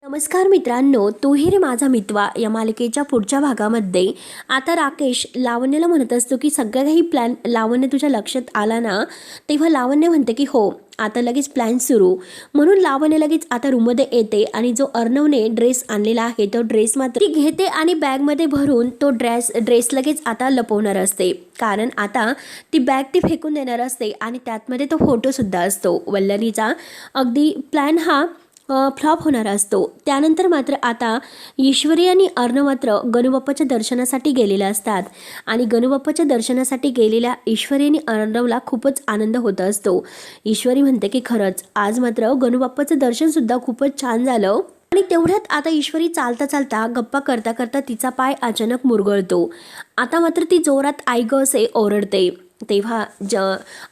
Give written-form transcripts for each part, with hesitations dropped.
नमस्कार मित्रांनो, तू ही रे माझा मितवा या मालिकेच्या पुढच्या भागामध्ये आता राकेश लावण्याला म्हणत असतो की सगळं काही प्लॅन लावण्य तुझ्या लक्षात आला ना. तेव्हा लावण्य म्हणते की हो, आता लगेच प्लॅन सुरू. म्हणून लावण्य लगेच आता रूममध्ये येते आणि जो अर्णवने ड्रेस आणलेला आहे तो ड्रेस मात्र ती घेते आणि बॅगमध्ये भरून तो ड्रेस लगेच आता लपवणार असते. कारण आता ती बॅग ती फेकून देणार असते आणि त्यातमध्ये तो फोटोसुद्धा असतो. वल्लरीचा अगदी प्लॅन हा फ्लॉप होणार असतो. त्यानंतर मात्र आता ईश्वरी आणि अर्णव मात्र गणूबाप्पाच्या दर्शनासाठी गेलेले असतात आणि गणूबाप्पाच्या दर्शनासाठी गेलेल्या ईश्वरी आणि अर्णवला खूपच आनंद होत असतो. ईश्वरी म्हणते की खरंच आज मात्र गणूबाप्पाचं दर्शनसुद्धा खूपच छान झालं. आणि तेवढ्यात आता ईश्वरी चालता चालता गप्पा करता करता तिचा पाय अचानक मुरगळतो. आता मात्र ती जोरात आई ग असे ओरडते. तेव्हा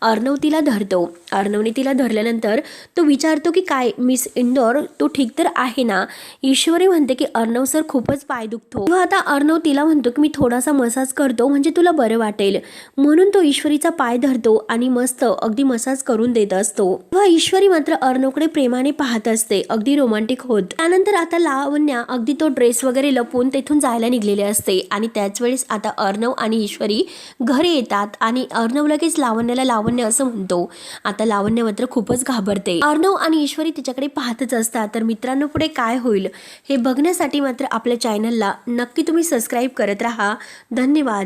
अर्णव तिला धरतो. अर्णवने तिला धरल्यानंतर तो विचारतो की काय मिस इंदौर, तू ठीक तर आहे ना. ईश्वरी म्हणते की अर्णव सर खूपच पाय दुखतो. तेव्हा आता अर्णव तिला म्हणतो की मी थोडासा मसाज करतो म्हणजे तुला बरं वाटेल. म्हणून तो ईश्वरीचा पाय धरतो आणि मस्त अगदी मसाज करून देत असतो. तेव्हा ईश्वरी मात्र अर्णवकडे प्रेमाने पाहत असते, अगदी रोमांटिक होत. त्यानंतर आता लावण्या अगदी तो ड्रेस वगैरे लपवून तेथून जायला निघलेले असते आणि त्याच वेळेस आता अर्णव आणि ईश्वरी घरी येतात आणि अर्णव लगेच लावण्याला लावण्य असं म्हणतो. आता लावण्य मात्र खूपच घाबरते. अर्णव आणि ईश्वरी तिच्याकडे पाहतच असतात. तर मित्रांनो, पुढे काय होईल हे बघण्यासाठी मात्र आपल्या चॅनलला नक्की तुम्ही सबस्क्राईब करत राहा. धन्यवाद.